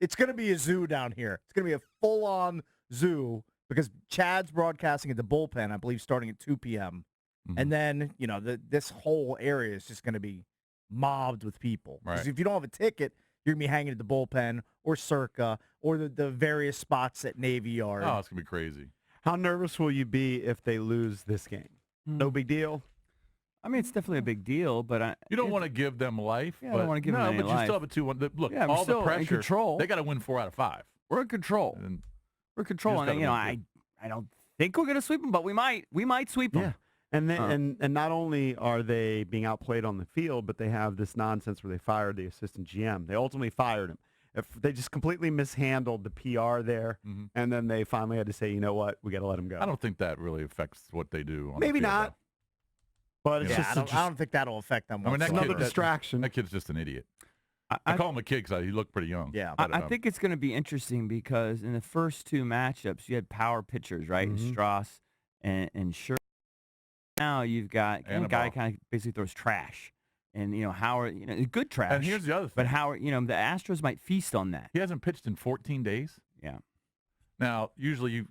it's going to be a zoo down here. It's going to be a full-on zoo because Chad's broadcasting at the bullpen, I believe, starting at 2 p.m. Mhm. And then, this whole area is just going to be mobbed with people. Because Right. if you don't have a ticket, you're going to be hanging at the bullpen or Circa or the various spots at Navy Yard. Oh, it's going to be crazy. How nervous will you be if they lose this game? No big deal? I mean, it's definitely a big deal, but You don't want to give them life. Yeah, I but, don't wanna give them any but you life. still have a 2-1. Look, Yeah, we're all the still in pressure. control. They got to win 4 out of 5. we're in control. And We're in control, just and gotta I don't think we're gonna sweep them, but we might sweep them. Yeah. And then, and not only are they being outplayed on the field, but they have this nonsense where they fired the assistant GM. They ultimately fired him. If they just completely mishandled the PR there, and then they finally had to say, you know what, we got to let him go. I don't think that really affects what they do. On Maybe the field, not. But it's Yeah, just, I don't think that'll affect them. I mean, that whatsoever. another distraction. That kid's just an idiot. I I, call him a kid because he looked pretty young. Yeah. But, I think it's going to be interesting because in the first 2 matchups, you had power pitchers, right? Strauss and Scher. Now you've got a guy kind of basically throws trash. And, Howard, good trash. And here's the other thing. But Howard, the Astros might feast on that. He hasn't pitched in 14 days. Yeah. Now, usually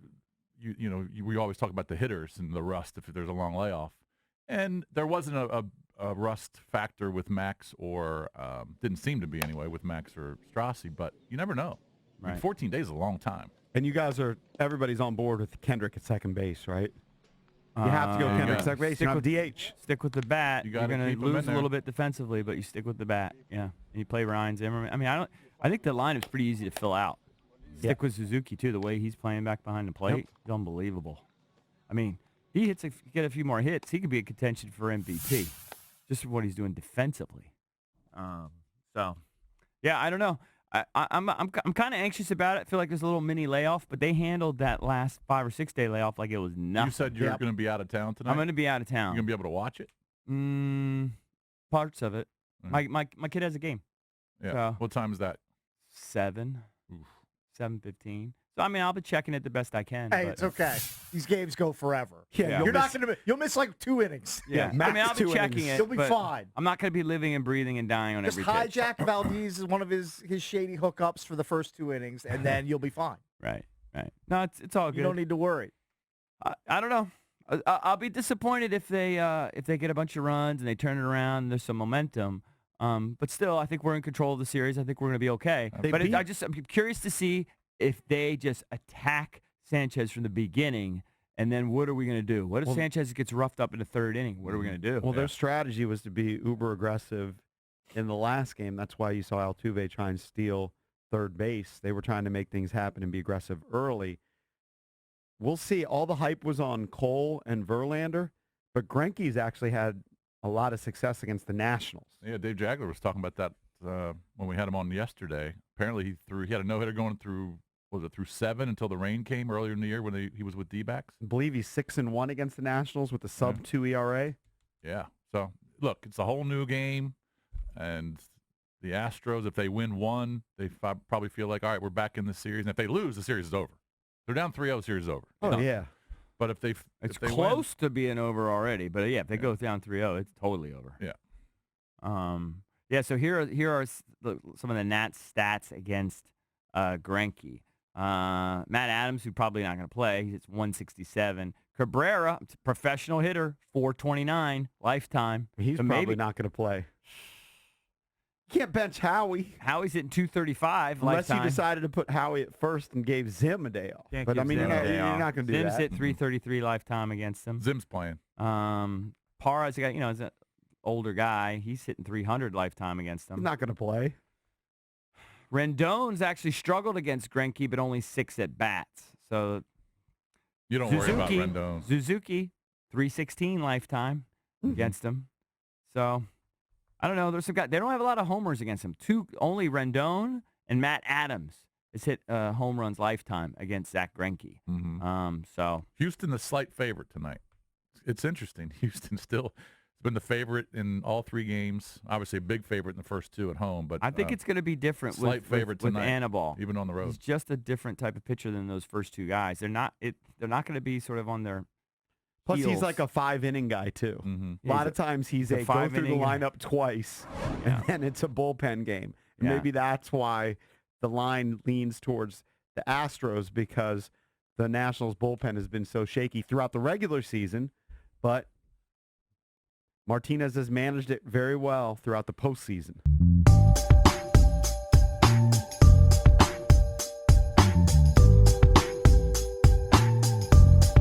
we always talk about the hitters and the rust if there's a long layoff. And there wasn't a rust factor with Max or didn't seem to be anyway with Max or Strassi, but you never know. I mean, Right. 14 days is a long time. And you guys everybody's on board with Kendrick at second base, right? You have to go you Kendrick gotta second base. You have DH. Stick with the bat. You You're gotta going keep to 'em in lose a there. little bit defensively, but you stick with the bat. Yeah. And you play Ryan Zimmerman. I mean, I think the line is pretty easy to fill out. Stick with Suzuki, too. The way he's playing back behind the plate is unbelievable. I mean, he get a few more hits, he could be in contention for MVP just for what he's doing defensively. So, yeah, I don't know. I'm kind of anxious about it. I feel like there's a little mini layoff, but they handled that last 5 or 6 day layoff like it was nothing. You said you're going to be out of town tonight? I'm going to be out of town. You're going to be able to watch it? Parts of it. My kid has a game. Yeah. So- What time is that? 7:15. So I mean, I'll be checking it the best I can. Hey, but, it's okay. These games go forever. Yeah. You're not going to. You'll miss like 2 innings. Yeah, I max mean, I'll be 2 checking innings. it. You'll be but fine. I'm not going to be living and breathing and dying on Just every pitch. hijack Valdez is one of his shady hookups for the first 2 innings, and then you'll be fine. Right. No, it's all good. You don't need to worry. I don't know. I'll be disappointed if they get a bunch of runs and they turn it around. And there's some momentum. But still, I think we're in control of the series. I think we're going to be okay. But I'm curious to see if they just attack Sanchez from the beginning, and then what are we going to do? What if Sanchez gets roughed up in the 3rd inning? What are we going to do? Well, their strategy was to be uber aggressive in the last game. That's why you saw Altuve try and steal third base. They were trying to make things happen and be aggressive early. We'll see. All the hype was on Cole and Verlander, but Greinke's actually had a lot of success against the Nationals. Yeah, Dave Jagler was talking about that when we had him on yesterday. Apparently, he had a no-hitter going through 7 until the rain came earlier in the year when he was with D-backs? I believe he's 6-1 against the Nationals with a sub-2 ERA. Yeah. So, look, it's a whole new game, and the Astros, if they win one, they probably feel like, all right, we're back in the series. And if they lose, the series is over. They're down 3-0, the series is over. Oh, yeah. But if they It's win, close to being over already, but yeah, if they go down 3-0, it's totally over. Yeah. So here are some of the Nats stats against Greinke. Matt Adams, who's probably not going to play, he's 167. Cabrera, professional hitter, 429 lifetime. He's So probably maybe not going to play. You can't bench Howie. Howie's hitting 235 Unless lifetime. you decided to put Howie at first and gave Zim a day off. Can't But, I give mean, Zim you're a day off. not going to do Zim's that. hit 333 lifetime against him. Zim's playing. Parra's got, is an older guy. He's hitting 300 lifetime against him. He's not going to play. Rendon's actually struggled against Greinke, but only 6 at bats. So You don't worry about Rendon. Suzuki, 316 lifetime against him. So I don't know. There's some guys. They don't have a lot of homers against him. Only Rendon and Matt Adams has hit home runs lifetime against Zach Greinke. So Houston, the slight favorite tonight. It's interesting. Houston still has been the favorite in all 3 games. Obviously, a big favorite in the first 2 at home. But I think it's going to be different slight favorite with tonight, Anibal. even on the road. He's just a different type of pitcher than those first 2 guys. They're not going to be sort of on their Plus, heels. he's like a 5-inning guy, too. Mm-hmm. A lot of times he's a go through the lineup twice, and then it's a bullpen game. And maybe that's why the line leans towards the Astros because the Nationals bullpen has been so shaky throughout the regular season, but Martinez has managed it very well throughout the postseason.